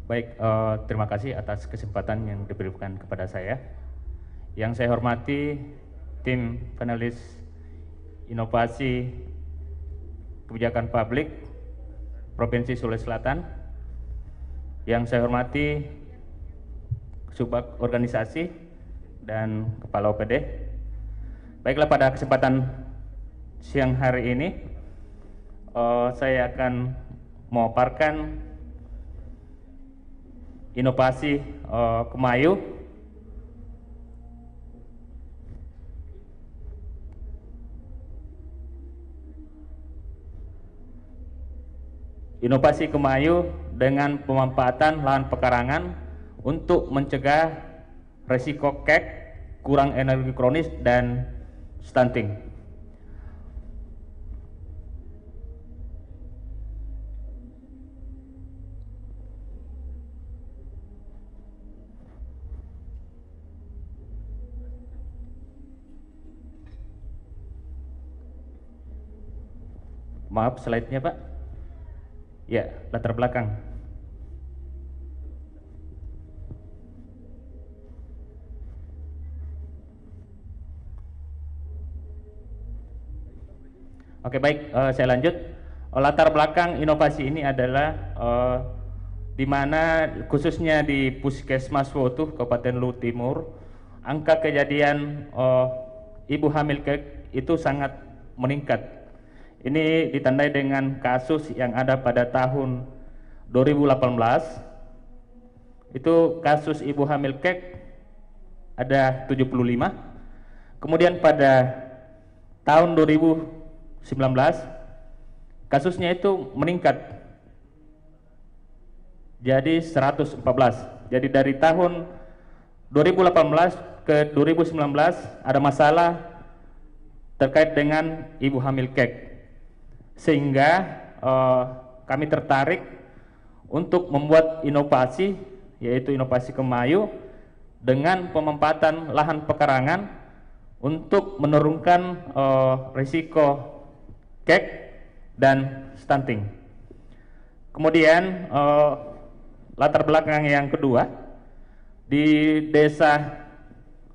Baik, terima kasih atas kesempatan yang diberikan kepada saya. Yang saya hormati tim panelis inovasi kebijakan publik Provinsi Sulawesi Selatan. Yang saya hormati Subag organisasi dan Kepala OPD. Baiklah, pada kesempatan siang hari ini saya akan memaparkan inovasi Kemayu dengan pemanfaatan lahan pekarangan untuk mencegah resiko kek, kurang energi kronis, dan stunting. Maaf, slide-nya Pak. Ya, latar belakang. Oke, baik, saya lanjut. Latar belakang inovasi ini adalah di mana khususnya di Puskesmas Wotuh, Kabupaten Luwu Timur, angka kejadian ibu hamil kek itu sangat meningkat. Ini ditandai dengan kasus yang ada pada tahun 2018. Itu kasus ibu hamil kek ada 75. Kemudian pada tahun 2019 kasusnya itu meningkat jadi 114. Jadi dari tahun 2018 ke 2019 ada masalah terkait dengan ibu hamil kek, sehingga kami tertarik untuk membuat inovasi, yaitu inovasi Kemayu dengan pemanfaatan lahan pekarangan untuk menurunkan risiko kek dan stunting. Kemudian latar belakang yang kedua, di Desa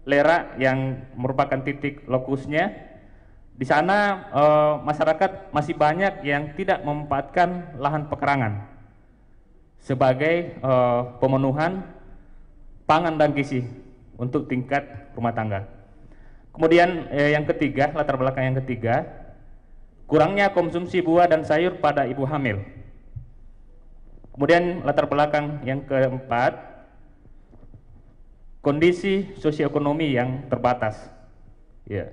Lera yang merupakan titik lokusnya, di sana masyarakat masih banyak yang tidak memanfaatkan lahan pekarangan sebagai pemenuhan pangan dan gizi untuk tingkat rumah tangga. Kemudian yang ketiga, latar belakang yang ketiga, kurangnya konsumsi buah dan sayur pada ibu hamil. Kemudian latar belakang yang keempat, kondisi sosioekonomi yang terbatas. Ya.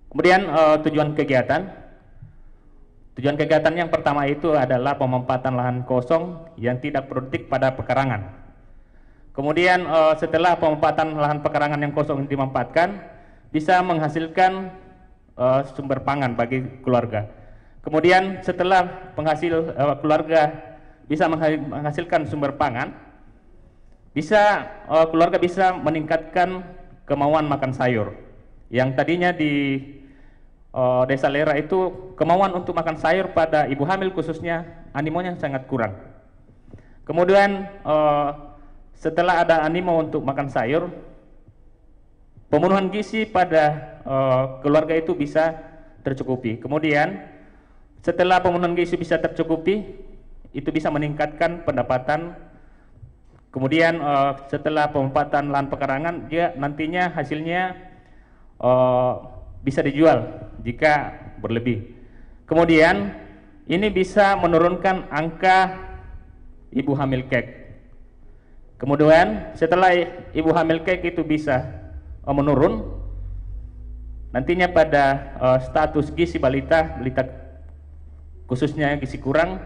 Kemudian tujuan kegiatan yang pertama itu adalah pemanfaatan lahan kosong yang tidak produktif pada pekarangan. Kemudian setelah pemanfaatan lahan pekarangan yang kosong dimanfaatkan, bisa menghasilkan sumber pangan bagi keluarga. Kemudian setelah penghasil keluarga bisa menghasilkan sumber pangan, keluarga bisa meningkatkan kemauan makan sayur. Yang tadinya di Desa Lera itu kemauan untuk makan sayur pada ibu hamil khususnya animonya sangat kurang. Kemudian setelah ada animo untuk makan sayur, pemenuhan gizi pada keluarga itu bisa tercukupi. Kemudian setelah pemenuhan gizi bisa tercukupi, itu bisa meningkatkan pendapatan. Kemudian setelah pemanfaatan lahan pekarangan, dia nantinya hasilnya bisa dijual jika berlebih. Kemudian ini bisa menurunkan angka ibu hamil kek. Kemudian setelah ibu hamil kek itu bisa menurun, nantinya pada status gizi balita khususnya gizi kurang,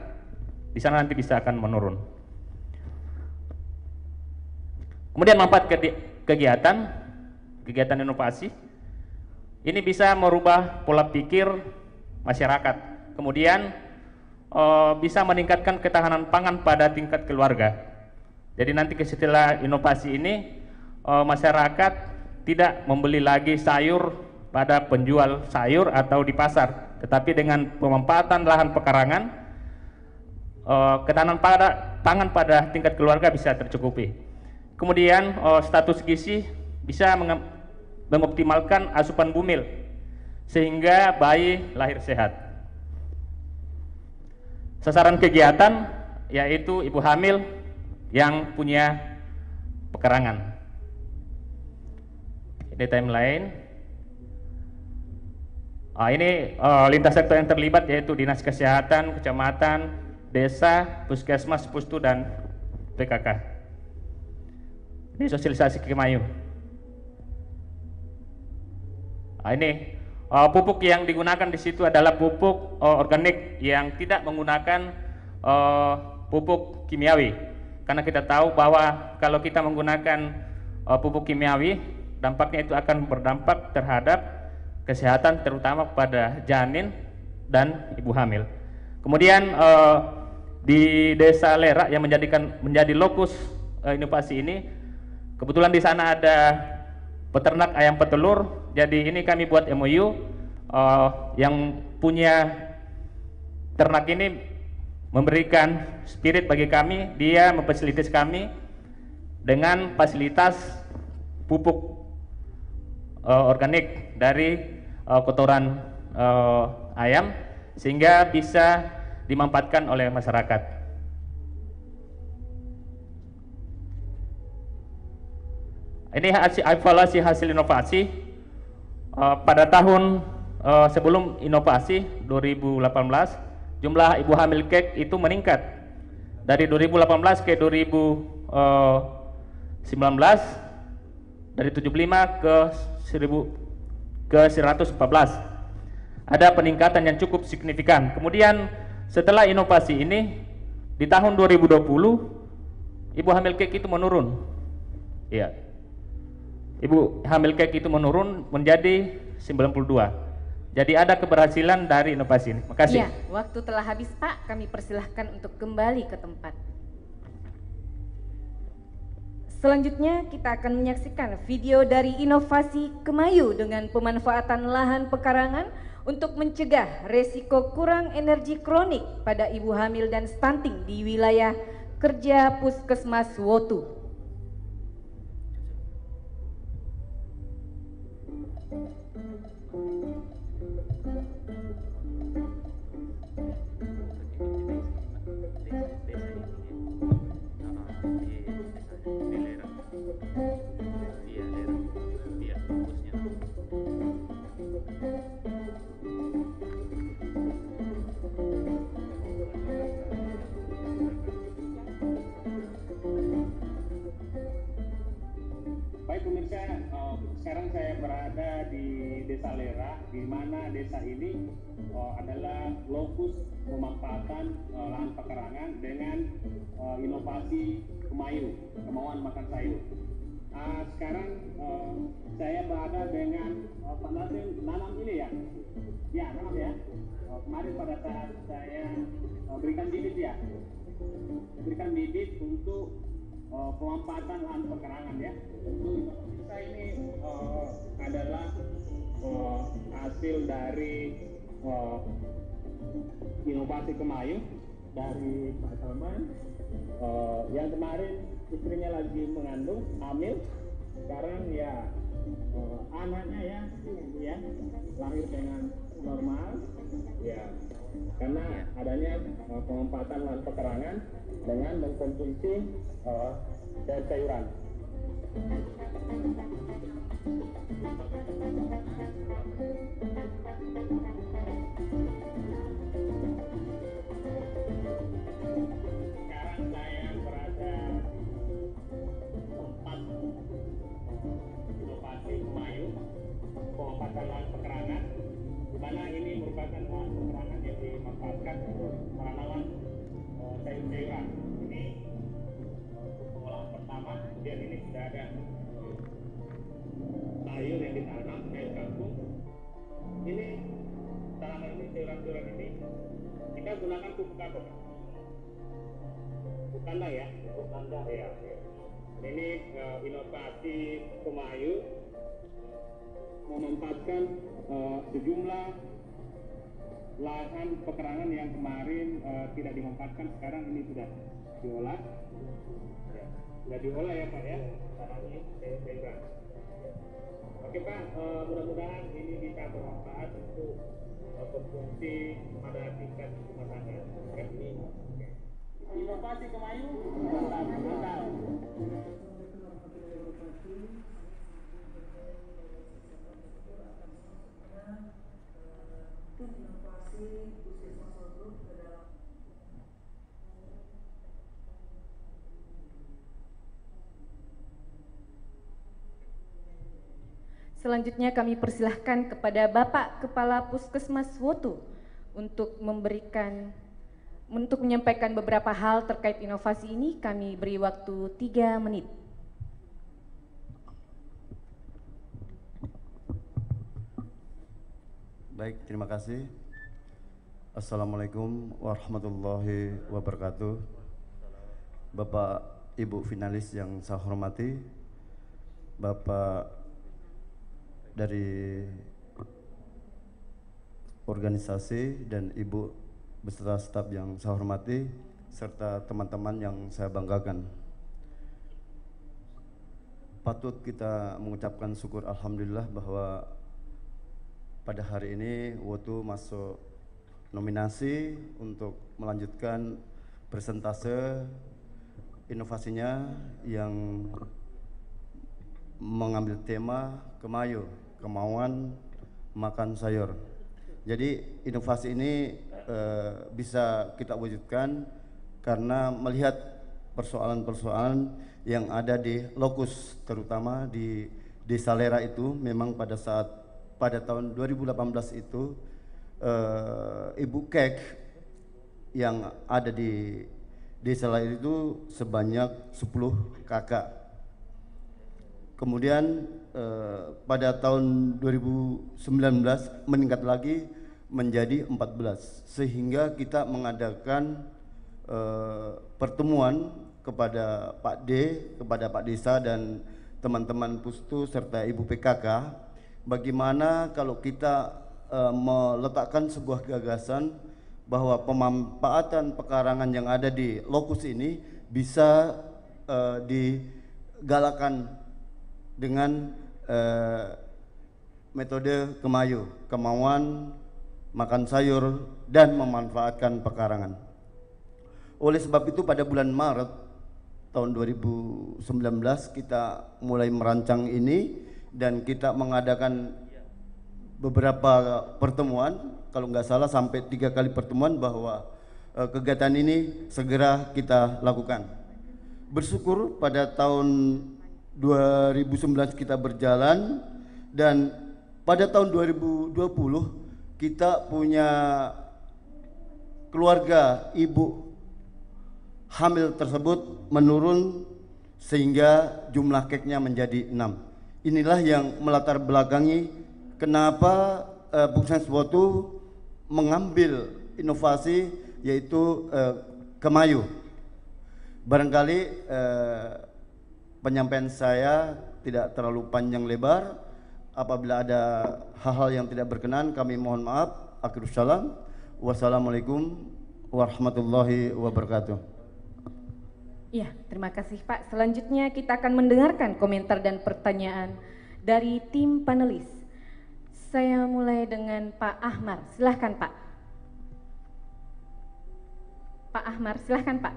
di sana nanti bisa akan menurun. Kemudian manfaat kegiatan inovasi ini bisa merubah pola pikir masyarakat, kemudian bisa meningkatkan ketahanan pangan pada tingkat keluarga. Jadi nanti setelah inovasi ini masyarakat tidak membeli lagi sayur pada penjual sayur atau di pasar, tetapi dengan pemanfaatan lahan pekarangan, ketahanan pangan pada tingkat keluarga bisa tercukupi. Kemudian status gizi bisa mengoptimalkan asupan bumil sehingga bayi lahir sehat. Sasaran kegiatan yaitu ibu hamil yang punya pekarangan. Ini timeline. Ini lintas sektor yang terlibat yaitu Dinas Kesehatan, Kecamatan, Desa, Puskesmas, Pustu, dan PKK. Ini sosialisasi Kemayu. Ini pupuk yang digunakan di situ adalah pupuk organik yang tidak menggunakan pupuk kimiawi. Karena kita tahu bahwa kalau kita menggunakan pupuk kimiawi, dampaknya itu akan berdampak terhadap kesehatan, terutama pada janin dan ibu hamil. Kemudian di Desa Lera yang menjadi lokus inovasi ini, kebetulan di sana ada peternak ayam petelur. Jadi ini kami buat MOU, yang punya ternak ini memberikan spirit bagi kami, dia memfasilitasi kami dengan fasilitas pupuk organik dari kotoran ayam sehingga bisa dimanfaatkan oleh masyarakat. Ini evaluasi hasil inovasi pada tahun sebelum inovasi 2018, jumlah ibu hamil kek itu meningkat dari 2018 ke 2019 dari 75 ke 114. Ada peningkatan yang cukup signifikan. Kemudian setelah inovasi ini di tahun 2020 ibu hamil kek itu menurun. Iya. Ibu hamil kek itu menurun menjadi 92. Jadi ada keberhasilan dari inovasi ini. Makasih. Iya, waktu telah habis Pak, kami persilahkan untuk kembali ke tempat. Selanjutnya kita akan menyaksikan video dari inovasi Kemayu dengan pemanfaatan lahan pekarangan untuk mencegah resiko kurang energi kronik pada ibu hamil dan stunting di wilayah kerja Puskesmas Wotu. Baik pemirsa, sekarang saya berada di Desa Lera, di mana desa ini adalah lokus pemanfaatan lahan pekarangan dengan inovasi Kemayu, kemauan makan sayur. Sekarang saya berada dengan Pak Nasim nanam ini ya? Ya, nanam ya. Kemarin pada saat saya berikan bibit ya, berikan bibit untuk pemanfaatan lahan pekarangan ya. Untuk kita ini adalah hasil dari inovasi Kemayu dari Pak Salman, yang kemarin istrinya lagi mengandung, hamil. Sekarang ya anaknya ya lahir dengan normal ya, karena adanya pemanfaatan lahan pekarangan dengan mengkonsumsi sayur-sayuran. Sekarang saya berada tempat inovasi Kemayu, pemanfaatan lahan pekarangan, di mana ini merupakan lahan pekarangan yang dimanfaatkan untuk penanaman sayur-sayuran. Ini pengolahan pertama, kemudian ini sudah ada sayur yang ditanam, sayur kangkung. Ini tanaman ini, sayuran-sayuran ini kita gunakan pupuk apa? Pupuk kandang ya, pupuk kandang ya. Ini inovasi Kemayu memanfaatkan sejumlah lahan pekerangan yang kemarin tidak dimanfaatkan, sekarang ini sudah diolah. Ya, sudah diolah ya Pak ya, tanahnya bebas. Oke Pak, mudah-mudahan ini bisa bermanfaat untuk konsumsi pada tingkat rumah tangga. Inovasi Kemayu, mantap. Selanjutnya kami persilahkan kepada Bapak Kepala Puskesmas Wotu untuk menyampaikan beberapa hal terkait inovasi ini. Kami beri waktu 3 menit. Baik, terima kasih. Assalamualaikum warahmatullahi wabarakatuh. Bapak Ibu finalis yang saya hormati, Bapak dari organisasi dan Ibu beserta staf yang saya hormati, serta teman-teman yang saya banggakan. Patut kita mengucapkan syukur alhamdulillah bahwa pada hari ini Wotu masuk nominasi untuk melanjutkan persentase inovasinya yang mengambil tema Kemayu, kemauan makan sayur. Jadi inovasi ini bisa kita wujudkan karena melihat persoalan-persoalan yang ada di lokus, terutama di Desa Lera itu. Memang pada tahun 2018 itu Ibu Kek yang ada di Desa Lera itu sebanyak 10 kakak. Kemudian pada tahun 2019 meningkat lagi menjadi 14, sehingga kita mengadakan pertemuan kepada Pak D, kepada Pak Desa dan teman-teman Pustu serta Ibu PKK, bagaimana kalau kita meletakkan sebuah gagasan bahwa pemanfaatan pekarangan yang ada di lokus ini bisa digalakan dengan metode Kemayu, kemauan makan sayur dan memanfaatkan pekarangan. Oleh sebab itu pada bulan Maret tahun 2019 kita mulai merancang ini dan kita mengadakan beberapa pertemuan, kalau nggak salah sampai 3 kali pertemuan, bahwa kegiatan ini segera kita lakukan. Bersyukur pada tahun 2019 kita berjalan, dan pada tahun 2020 kita punya keluarga ibu hamil tersebut menurun sehingga jumlah keknya menjadi 6. Inilah yang melatar belakangi kenapa Puskesmas Wotu mengambil inovasi yaitu Kemayu. Barangkali penyampaian saya tidak terlalu panjang lebar. Apabila ada hal-hal yang tidak berkenan, kami mohon maaf. Akhirus salam. Wassalamualaikum warahmatullahi wabarakatuh. Ya, terima kasih Pak. Selanjutnya kita akan mendengarkan komentar dan pertanyaan dari tim panelis. Saya mulai dengan Pak Ahmar. Silahkan Pak. Pak Ahmar, silahkan Pak.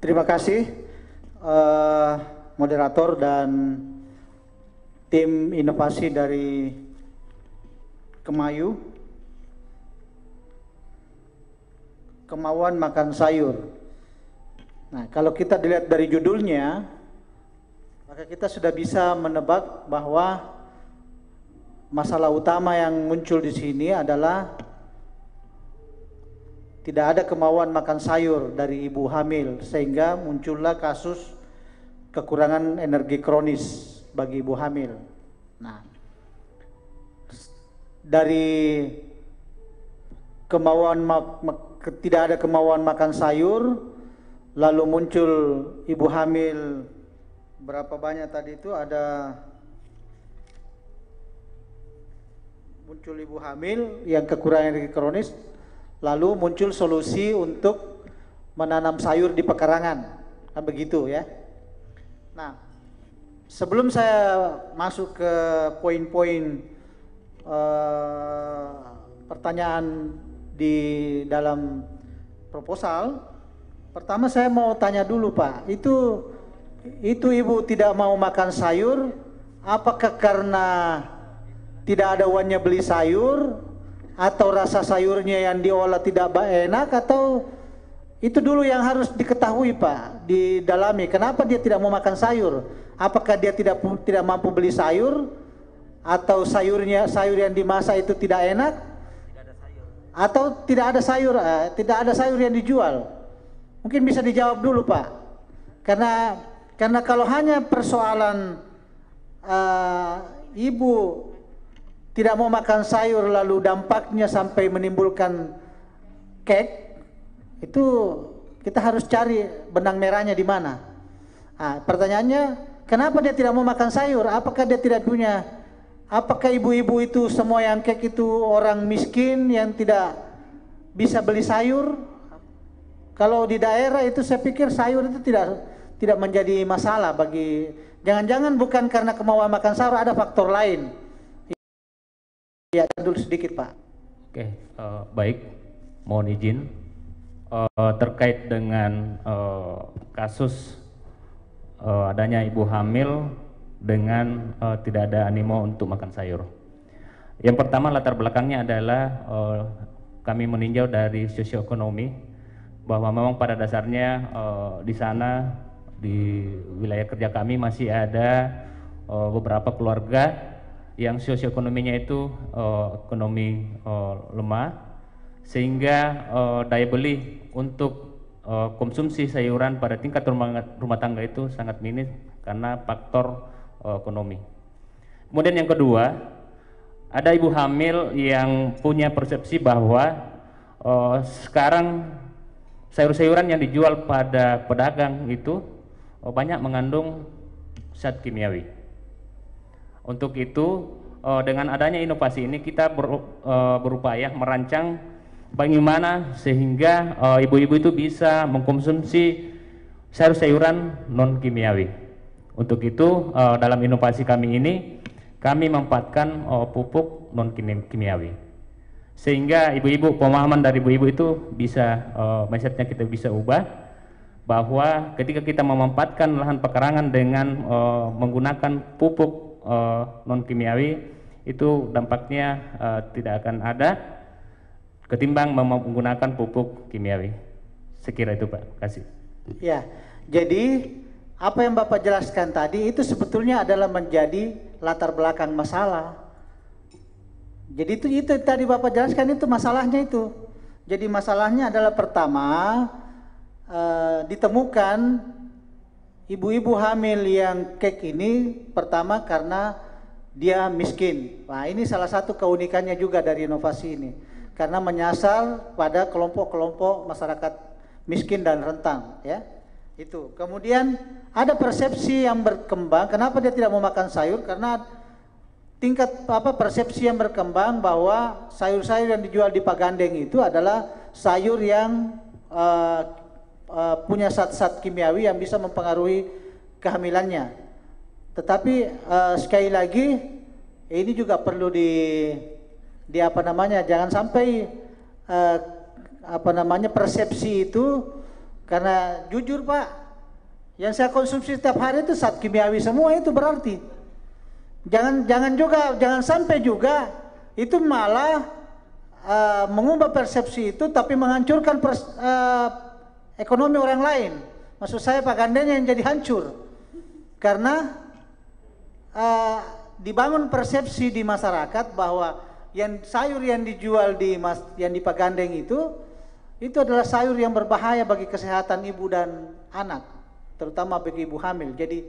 Terima kasih moderator dan tim inovasi dari Kemayu, kemauan makan sayur. Nah, kalau kita dilihat dari judulnya, maka kita sudah bisa menebak bahwa masalah utama yang muncul di sini adalah tidak ada kemauan makan sayur dari ibu hamil, sehingga muncullah kasus kekurangan energi kronis bagi ibu hamil. Nah, dari tidak ada kemauan makan sayur, lalu muncul ibu hamil, berapa banyak tadi itu ada muncul ibu hamil yang kekurangan energi kronis, lalu muncul solusi untuk menanam sayur di pekarangan, kan begitu ya. Nah, sebelum saya masuk ke poin-poin pertanyaan di dalam proposal, pertama saya mau tanya dulu Pak, itu ibu tidak mau makan sayur, apakah karena tidak ada uangnya beli sayur, atau rasa sayurnya yang diolah tidak enak, atau itu dulu yang harus diketahui Pak, didalami. Kenapa dia tidak mau makan sayur? Apakah dia tidak mampu beli sayur, atau sayur yang dimasak itu tidak enak, atau tidak ada sayur yang dijual? Mungkin bisa dijawab dulu Pak, karena kalau hanya persoalan ibu tidak mau makan sayur lalu dampaknya sampai menimbulkan kek, itu kita harus cari benang merahnya di mana. Nah, pertanyaannya, kenapa dia tidak mau makan sayur? Apakah dia tidak punya? Apakah ibu-ibu itu semua yang kek itu orang miskin yang tidak bisa beli sayur? Kalau di daerah itu saya pikir sayur itu tidak menjadi masalah bagi. Jangan-jangan bukan karena kemauan makan sayur, ada faktor lain. Ya, dulu sedikit Pak. Oke, baik, mohon izin terkait dengan kasus adanya ibu hamil dengan tidak ada animo untuk makan sayur. Yang pertama, latar belakangnya adalah kami meninjau dari sosioekonomi bahwa memang pada dasarnya di sana di wilayah kerja kami masih ada beberapa keluarga yang sosioekonominya itu ekonomi lemah, sehingga daya beli untuk konsumsi sayuran pada tingkat rumah tangga itu sangat minim karena faktor ekonomi. Kemudian yang kedua, ada ibu hamil yang punya persepsi bahwa sekarang sayur-sayuran yang dijual pada pedagang itu banyak mengandung zat kimiawi. Untuk itu, dengan adanya inovasi ini kita berupaya merancang bagaimana sehingga ibu-ibu itu bisa mengkonsumsi sayur-sayuran non kimiawi. Untuk itu, dalam inovasi kami ini, kami memanfaatkan pupuk non kimiawi, sehingga ibu-ibu, pemahaman dari ibu-ibu itu bisa mindsetnya kita bisa ubah, bahwa ketika kita memanfaatkan lahan pekarangan dengan menggunakan pupuk non kimiawi, itu dampaknya tidak akan ada ketimbang menggunakan pupuk kimiawi. Sekira itu Pak, kasih. Ya, jadi apa yang Bapak jelaskan tadi itu sebetulnya adalah menjadi latar belakang masalah. Jadi itu tadi Bapak jelaskan, itu masalahnya itu. Jadi masalahnya adalah pertama, ditemukan ibu-ibu hamil yang kek ini pertama karena dia miskin. Nah, ini salah satu keunikannya juga dari inovasi ini, karena menyasar pada kelompok-kelompok masyarakat miskin dan rentan, ya. Itu. Kemudian ada persepsi yang berkembang, kenapa dia tidak mau makan sayur? Karena tingkat persepsi yang berkembang bahwa sayur-sayur yang dijual di Pagandeng itu adalah sayur yang punya zat-zat kimiawi yang bisa mempengaruhi kehamilannya. Tetapi sekali lagi ini juga perlu jangan sampai persepsi itu, karena jujur Pak, yang saya konsumsi setiap hari itu zat kimiawi semua, itu berarti jangan sampai juga itu malah mengubah persepsi itu tapi menghancurkan ekonomi orang lain. Maksud saya Pagandeng yang jadi hancur karena dibangun persepsi di masyarakat bahwa sayur yang dijual yang di Pagandeng itu adalah sayur yang berbahaya bagi kesehatan ibu dan anak, terutama bagi ibu hamil. Jadi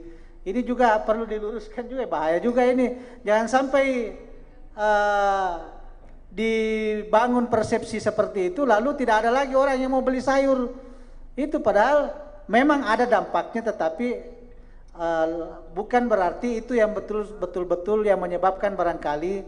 ini juga perlu diluruskan juga, bahaya juga ini. Jangan sampai dibangun persepsi seperti itu lalu tidak ada lagi orang yang mau beli sayur. Itu padahal memang ada dampaknya, tetapi bukan berarti itu yang betul-betul yang menyebabkan barangkali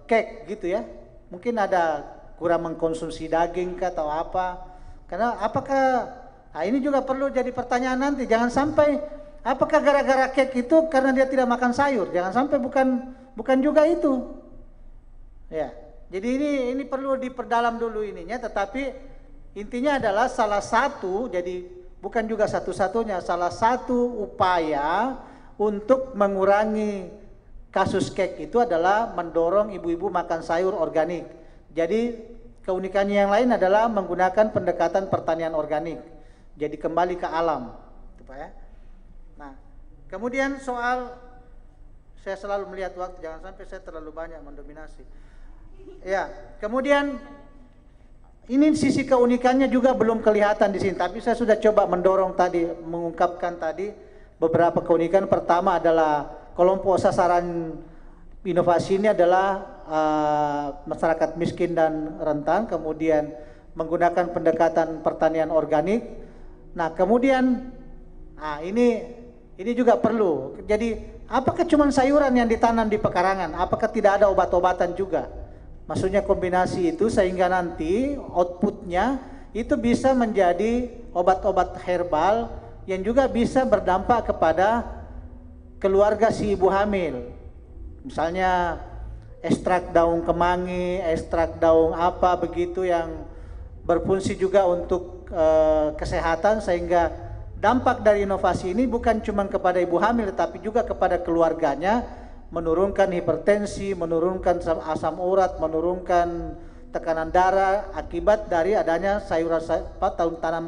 kek gitu ya. Mungkin ada kurang mengkonsumsi daging kah atau apa. Karena apakah, nah ini juga perlu jadi pertanyaan nanti. Jangan sampai apakah gara-gara kek itu karena dia tidak makan sayur. Jangan sampai bukan juga itu. Ya. Jadi ini perlu diperdalam dulu ininya, tetapi intinya adalah salah satu, jadi bukan juga satu-satunya, salah satu upaya untuk mengurangi kasus kek itu adalah mendorong ibu-ibu makan sayur organik. Jadi keunikannya yang lain adalah menggunakan pendekatan pertanian organik. Jadi kembali ke alam, gitu Pak ya. Nah, kemudian soal, saya selalu melihat waktu, jangan sampai saya terlalu banyak mendominasi. Ya, kemudian ini sisi keunikannya juga belum kelihatan di sini, tapi saya sudah coba mendorong tadi, mengungkapkan tadi beberapa keunikan. Pertama adalah kelompok sasaran inovasi ini adalah masyarakat miskin dan rentan, kemudian menggunakan pendekatan pertanian organik. Nah, kemudian ini juga perlu. Jadi, apakah cuma sayuran yang ditanam di pekarangan? Apakah tidak ada obat-obatan juga? Maksudnya kombinasi itu sehingga nanti outputnya itu bisa menjadi obat-obat herbal yang juga bisa berdampak kepada keluarga si ibu hamil. Misalnya ekstrak daun kemangi, ekstrak daun apa begitu yang berfungsi juga untuk kesehatan, sehingga dampak dari inovasi ini bukan cuma kepada ibu hamil tetapi juga kepada keluarganya, menurunkan hipertensi, menurunkan asam urat, menurunkan tekanan darah akibat dari adanya sayuran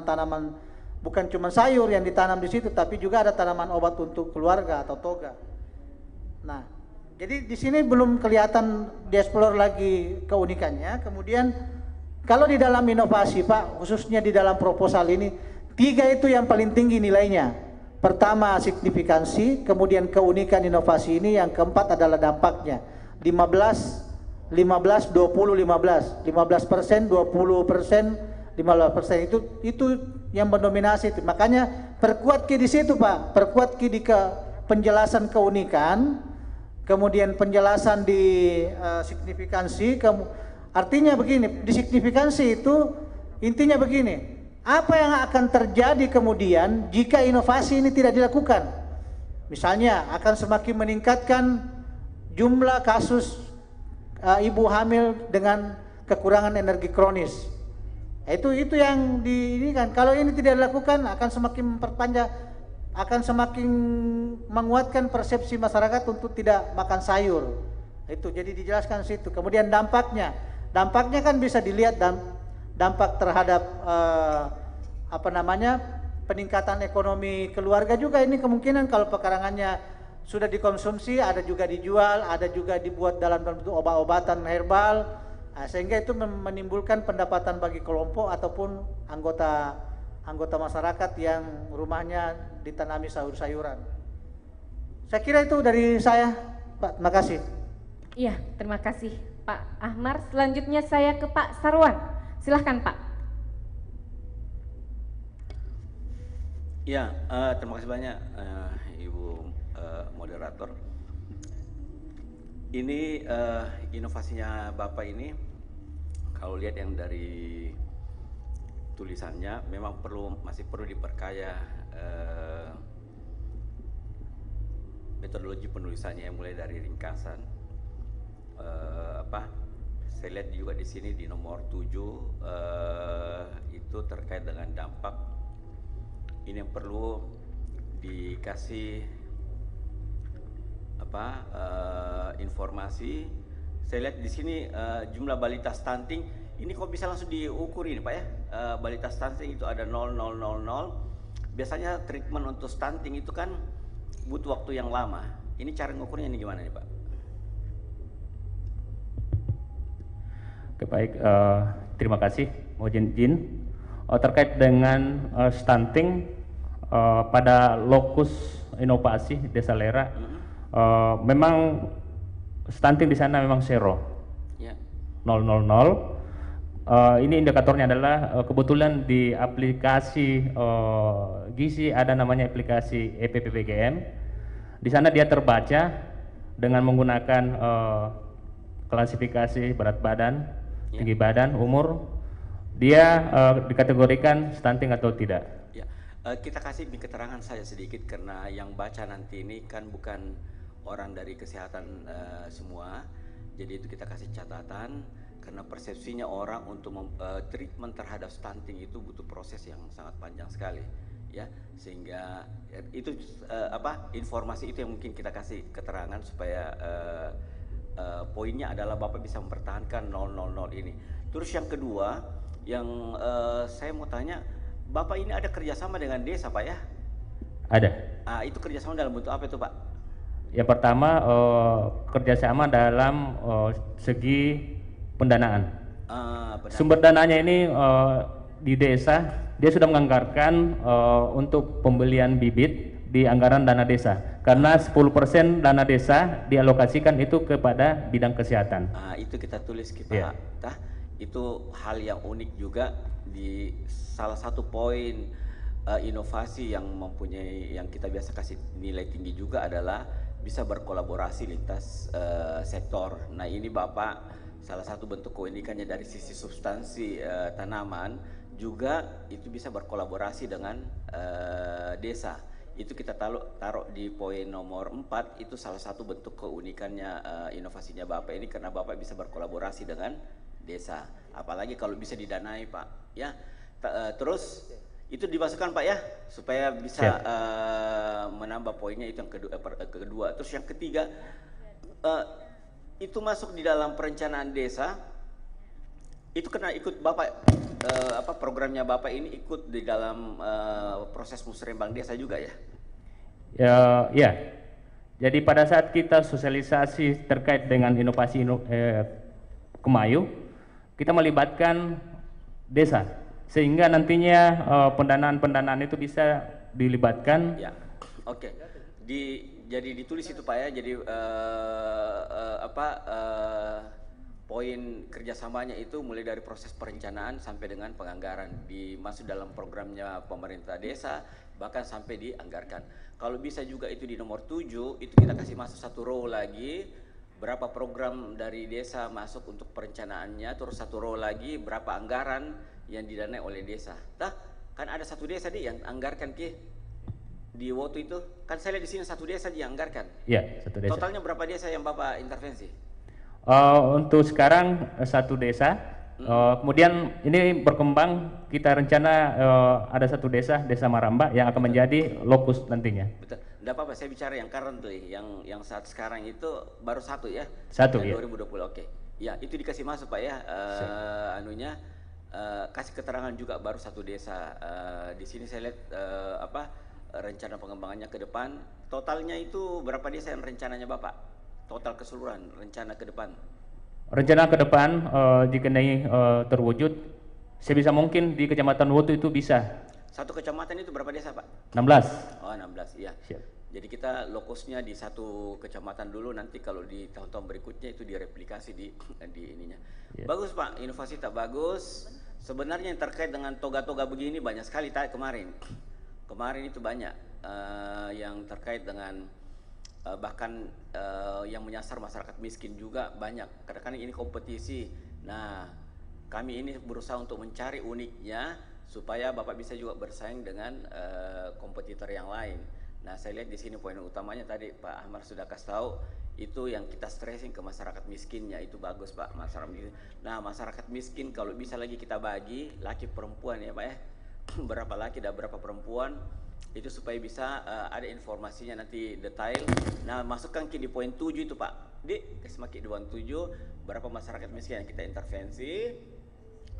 tanaman, bukan cuma sayur yang ditanam di situ, tapi juga ada tanaman obat untuk keluarga atau toga. Nah, jadi di sini belum kelihatan dieksplor lagi keunikannya. Kemudian kalau di dalam inovasi Pak, khususnya di dalam proposal ini, 3 itu yang paling tinggi nilainya. Pertama signifikansi, kemudian keunikan inovasi ini, yang keempat adalah dampaknya. 15, 20%, 20%, 15% itu yang mendominasi itu. Makanya perkuat di situ Pak, perkuat di penjelasan keunikan, kemudian penjelasan di signifikansi. Artinya begini, di signifikansi itu intinya begini. Apa yang akan terjadi kemudian jika inovasi ini tidak dilakukan? Misalnya akan semakin meningkatkan jumlah kasus ibu hamil dengan kekurangan energi kronis. Itu yang ini kan, kalau ini tidak dilakukan akan semakin memperpanjang, akan semakin menguatkan persepsi masyarakat untuk tidak makan sayur. Itu jadi dijelaskan situ. Kemudian dampaknya kan bisa dilihat dampak terhadap peningkatan ekonomi keluarga juga. Ini kemungkinan kalau pekarangannya sudah dikonsumsi, ada juga dijual, ada juga dibuat dalam bentuk obat-obatan herbal, sehingga itu menimbulkan pendapatan bagi kelompok ataupun anggota masyarakat yang rumahnya ditanami sayur-sayuran. Saya kira itu dari saya, Pak. Terima kasih. Iya, terima kasih Pak Ahmar. Selanjutnya saya ke Pak Sarwan. Silahkan Pak. Ya, terima kasih banyak Ibu moderator. Ini inovasinya Bapak ini, kalau lihat yang dari tulisannya, memang masih perlu diperkaya metodologi penulisannya, yang mulai dari ringkasan. Saya lihat juga di sini di nomor 7 itu terkait dengan dampak. Ini yang perlu dikasih informasi. Saya lihat di sini jumlah balita stunting ini kok bisa langsung diukur ini Pak ya. Balita stunting itu ada 0,000. Biasanya treatment untuk stunting itu kan butuh waktu yang lama. Ini cara ngukurnya ini gimana nih Pak? Oke, baik, terima kasih mohon izin. Terkait dengan stunting pada lokus inovasi Desa Lera, memang stunting di sana memang zero, 000. Ini indikatornya adalah kebetulan di aplikasi gizi ada namanya aplikasi EPPBGM. Di sana dia terbaca dengan menggunakan klasifikasi berat badan, tinggi badan, umur. Dia dikategorikan stunting atau tidak. Ya, kita kasih keterangan saja sedikit karena yang baca nanti ini kan bukan orang dari kesehatan semua. Jadi itu kita kasih catatan karena persepsinya orang untuk treatment terhadap stunting itu butuh proses yang sangat panjang sekali, ya, sehingga itu informasi itu yang mungkin kita kasih keterangan supaya poinnya adalah Bapak bisa mempertahankan 000 ini. Terus yang kedua, yang saya mau tanya, Bapak ini ada kerjasama dengan desa, Pak, ya? Ada. Itu kerjasama dalam bentuk apa itu, Pak? Yang pertama kerjasama dalam segi pendanaan. Sumber dananya ini di desa dia sudah menganggarkan untuk pembelian bibit di anggaran dana desa karena 10% dana desa dialokasikan itu kepada bidang kesehatan. Itu kita tulis Pak. Yeah. Itu hal yang unik juga di salah satu poin inovasi yang mempunyai yang kita biasa kasih nilai tinggi juga adalah bisa berkolaborasi lintas sektor. Nah, ini Bapak salah satu bentuk keunikannya dari sisi substansi tanaman juga itu bisa berkolaborasi dengan desa. Itu kita taruh di poin nomor 4, itu salah satu bentuk keunikannya inovasinya Bapak ini karena Bapak bisa berkolaborasi dengan desa. Apalagi kalau bisa didanai, Pak. Ya. Terus itu dimasukkan, Pak, ya, supaya bisa menambah poinnya. Itu yang kedua. Terus yang ketiga, itu masuk di dalam perencanaan desa. Itu kena ikut Bapak programnya Bapak ini ikut di dalam proses musrembang desa juga, ya? Ya. Jadi pada saat kita sosialisasi terkait dengan inovasi Kemayu, kita melibatkan desa sehingga nantinya pendanaan itu bisa dilibatkan. Ya, oke. Jadi ditulis itu, Pak, ya. Jadi poin kerjasamanya itu mulai dari proses perencanaan sampai dengan penganggaran dimasuk dalam programnya pemerintah desa, bahkan sampai dianggarkan. Kalau bisa juga itu di nomor 7 itu kita kasih masuk satu row lagi berapa program dari desa masuk untuk perencanaannya, terus satu row lagi berapa anggaran yang didanai oleh desa. Kan ada satu desa yang anggarkan di waktu itu kan saya lihat di sini satu desa dianggarkan. Iya, satu desa. Totalnya berapa desa yang Bapak intervensi? Untuk sekarang satu desa, kemudian ini berkembang, kita rencana ada satu desa Maramba yang akan menjadi lokus nantinya. Betul, tidak apa-apa, saya bicara yang currently, yang saat sekarang itu baru satu, ya? Satu, ya. 2020, oke. Ya, itu dikasih masuk, Pak, ya, kasih keterangan juga baru satu desa. Di sini saya lihat rencana pengembangannya ke depan, totalnya itu berapa desa yang rencananya Bapak? Total keseluruhan rencana ke depan. Rencana ke depan jika ini terwujud, sebisa mungkin di Kecamatan Wotu itu bisa. Satu kecamatan itu berapa desa, Pak? 16. Oh, 16, iya. Siap. Jadi kita lokusnya di satu kecamatan dulu, nanti kalau di tahun-tahun berikutnya itu direplikasi di ininya. Yeah. Bagus, Pak, inovasi tak bagus. Sebenarnya yang terkait dengan toga-toga begini banyak sekali kemarin. Kemarin itu banyak yang terkait dengan bahkan yang menyasar masyarakat miskin juga banyak. Kadang-kadang ini kompetisi. Nah, kami ini berusaha untuk mencari uniknya supaya Bapak bisa juga bersaing dengan kompetitor yang lain. Nah, saya lihat di sini poin utamanya tadi Pak Ahmad sudah kasih tahu, itu yang kita stressing ke masyarakat miskinnya, itu bagus, Pak, masyarakat miskin. Nah, masyarakat miskin kalau bisa lagi kita bagi laki perempuan, ya, Pak, ya. Berapa laki dan berapa perempuan, itu supaya bisa ada informasinya nanti detail. Nah, masukkan di poin 7 itu, Pak. Kasih di poin 7 berapa masyarakat miskin yang kita intervensi,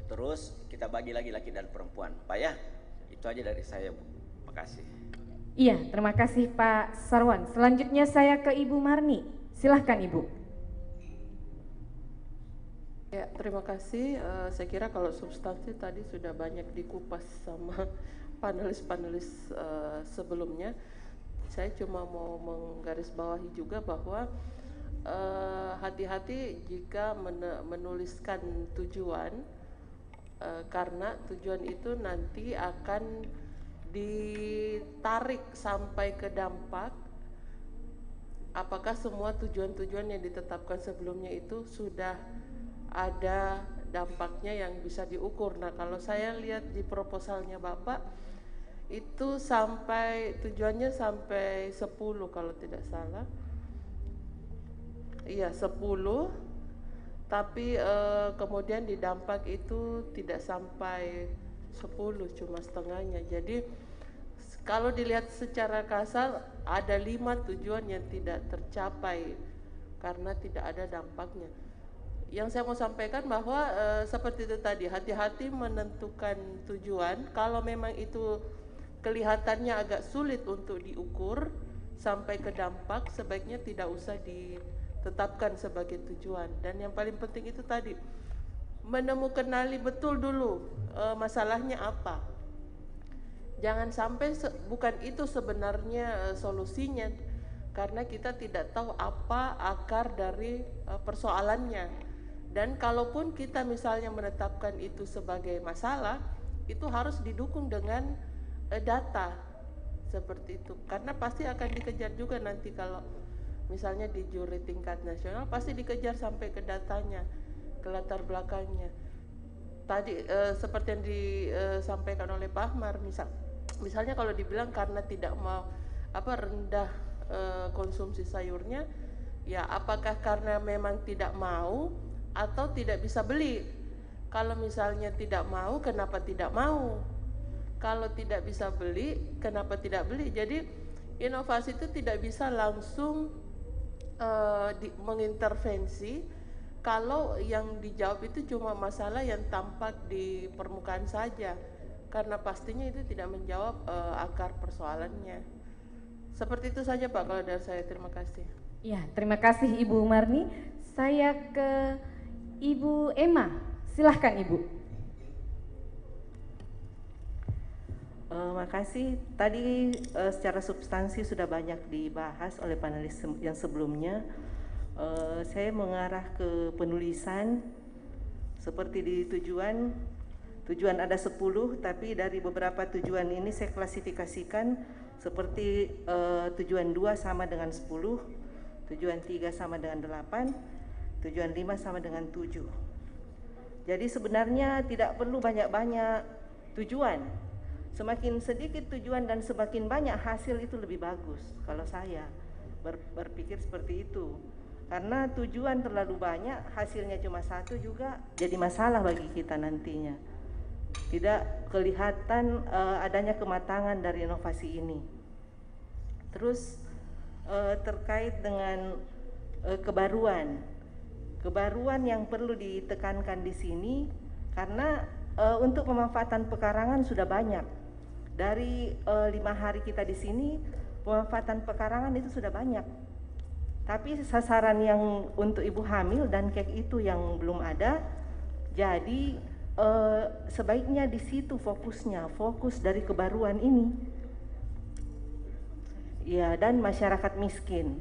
terus kita bagi lagi laki dan perempuan, Pak, ya. Itu aja dari saya, Bu. Makasih. Iya, terima kasih Pak Sarwan. Selanjutnya saya ke Ibu Marni. Silahkan, Ibu. Ya, terima kasih. Saya kira kalau substansi tadi sudah banyak dikupas sama panelis-panelis sebelumnya. Saya cuma mau menggarisbawahi juga bahwa hati-hati jika menuliskan tujuan karena tujuan itu nanti akan ditarik sampai ke dampak. Apakah semua tujuan-tujuan yang ditetapkan sebelumnya itu sudah ada dampaknya yang bisa diukur? Nah, kalau saya lihat di proposalnya Bapak itu sampai tujuannya sampai 10 kalau tidak salah. Iya, 10. Tapi kemudian di dampak itu tidak sampai 10, cuma setengahnya. Jadi kalau dilihat secara kasar ada 5 tujuan yang tidak tercapai karena tidak ada dampaknya. Yang saya mau sampaikan bahwa seperti itu tadi, hati-hati menentukan tujuan. Kalau memang itu kelihatannya agak sulit untuk diukur sampai ke dampak, sebaiknya tidak usah ditetapkan sebagai tujuan. Dan yang paling penting itu tadi, kenali betul dulu masalahnya apa. Jangan sampai bukan itu sebenarnya solusinya, karena kita tidak tahu apa akar dari persoalannya. Dan kalaupun kita misalnya menetapkan itu sebagai masalah, itu harus didukung dengan data seperti itu, karena pasti akan dikejar juga nanti kalau misalnya di juri tingkat nasional, pasti dikejar sampai ke datanya, ke latar belakangnya. Tadi seperti yang disampaikan oleh Pak Ahmar, misalnya kalau dibilang karena tidak mau rendah konsumsi sayurnya, ya apakah karena memang tidak mau atau tidak bisa beli? Kalau misalnya tidak mau, kenapa tidak mau? Kalau tidak bisa beli, kenapa tidak beli? Jadi inovasi itu tidak bisa langsung mengintervensi kalau yang dijawab itu cuma masalah yang tampak di permukaan saja, karena pastinya itu tidak menjawab akar persoalannya. Seperti itu saja Pak kalau dari saya. Terima kasih. Ya, terima kasih Ibu Marni. Saya ke Ibu Emma. Silahkan Ibu. Makasih. Tadi secara substansi sudah banyak dibahas oleh panelis yang sebelumnya. Saya mengarah ke penulisan seperti di tujuan ada 10, tapi dari beberapa tujuan ini saya klasifikasikan seperti tujuan 2 sama dengan 10, tujuan 3 sama dengan 8, tujuan 5 sama dengan 7. Jadi sebenarnya tidak perlu banyak-banyak tujuan. Semakin sedikit tujuan dan semakin banyak hasil itu lebih bagus. Kalau saya berpikir seperti itu. Karena tujuan terlalu banyak, hasilnya cuma satu juga jadi masalah bagi kita nantinya. Tidak kelihatan adanya kematangan dari inovasi ini. Terus terkait dengan kebaruan. Kebaruan yang perlu ditekankan di sini karena untuk pemanfaatan pekarangan sudah banyak. Dari 5 hari kita di sini, pemanfaatan pekarangan itu sudah banyak. Tapi sasaran yang untuk ibu hamil dan kek itu yang belum ada. Jadi sebaiknya di situ fokusnya, fokus dari kebaruan ini. Ya, dan masyarakat miskin.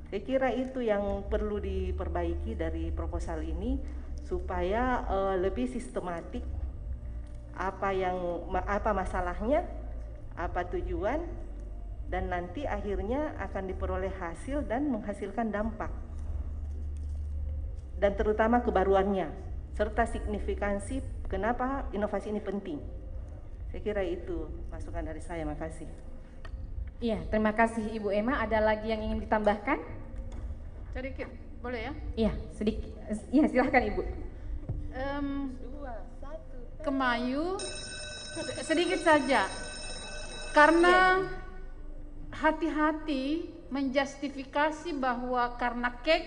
Saya kira itu yang perlu diperbaiki dari proposal ini supaya lebih sistematik apa masalahnya, apa tujuan, dan nanti akhirnya akan diperoleh hasil dan menghasilkan dampak. Dan terutama kebaruannya serta signifikansi kenapa inovasi ini penting. Saya kira itu masukan dari saya. Makasih. Iya, terima kasih Ibu Emma. Ada lagi yang ingin ditambahkan? Sedikit, boleh ya? Iya, sedikit. Iya, silahkan Ibu. Kemayu sedikit saja, karena hati-hati menjustifikasi bahwa karena kek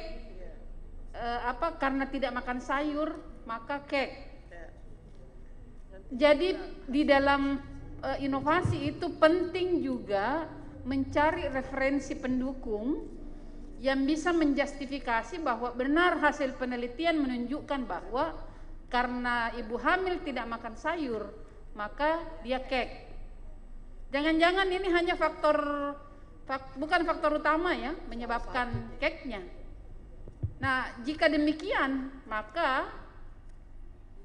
karena tidak makan sayur maka kek. Jadi di dalam inovasi itu penting juga mencari referensi pendukung yang bisa menjustifikasi bahwa benar hasil penelitian menunjukkan bahwa karena ibu hamil tidak makan sayur, maka dia kek. Jangan-jangan ini hanya bukan faktor utama ya, menyebabkan keknya. Nah, jika demikian, maka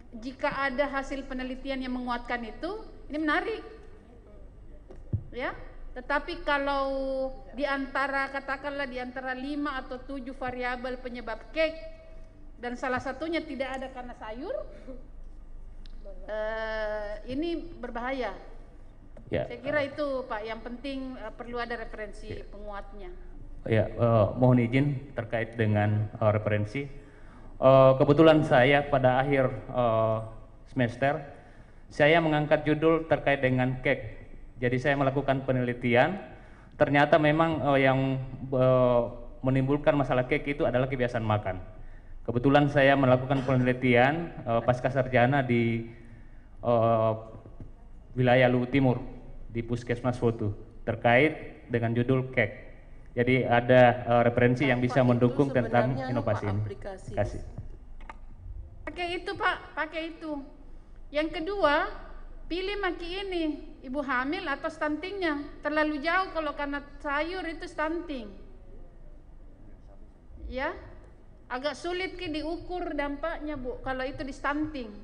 jika ada hasil penelitian yang menguatkan itu, ini menarik. Ya, tetapi kalau di antara katakanlah di antara 5 atau 7 variabel penyebab cake dan salah satunya tidak ada karena sayur, ini berbahaya. Ya, saya kira itu Pak yang penting, perlu ada referensi penguatnya. Ya, mohon izin terkait dengan referensi. Kebetulan saya pada akhir semester saya mengangkat judul terkait dengan cake. Jadi saya melakukan penelitian, ternyata memang yang menimbulkan masalah cake itu adalah kebiasaan makan. Kebetulan saya melakukan penelitian pasca sarjana di wilayah Luwu Timur di Puskesmas Foto terkait dengan judul cake. Jadi ada referensi yang bisa mendukung tentang inovasi ini. Kasih. Pakai itu Pak, pakai itu. Yang kedua, pilih maki ini, ibu hamil atau stuntingnya. Terlalu jauh kalau karena sayur itu stunting. Ya, agak sulit diukur dampaknya Bu, kalau itu di stunting.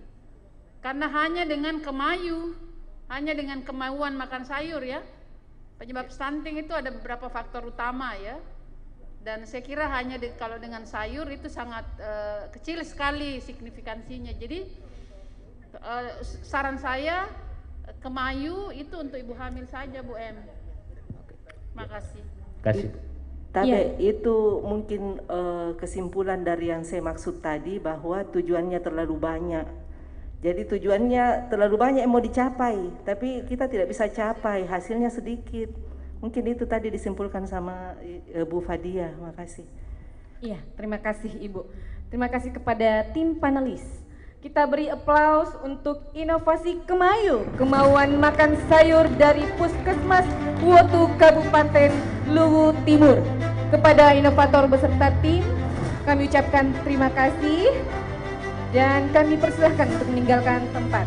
Karena hanya dengan kemauan makan sayur ya. Penyebab stunting itu ada beberapa faktor utama ya, dan saya kira hanya kalau dengan sayur itu sangat kecil sekali signifikansinya. Jadi saran saya kemayu itu untuk ibu hamil saja Bu M. Makasih. Kasih. Tapi itu mungkin kesimpulan dari yang saya maksud tadi, bahwa tujuannya terlalu banyak. Jadi tujuannya terlalu banyak yang mau dicapai, tapi kita tidak bisa capai, hasilnya sedikit. Mungkin itu tadi disimpulkan sama Bu Fadia. Makasih. Iya, terima kasih Ibu. Terima kasih kepada tim panelis. Kita beri aplaus untuk inovasi Kemayu, kemauan makan sayur dari Puskesmas Wotu Kabupaten Luwu Timur. Kepada inovator beserta tim, kami ucapkan terima kasih dan kami persilahkan untuk meninggalkan tempat.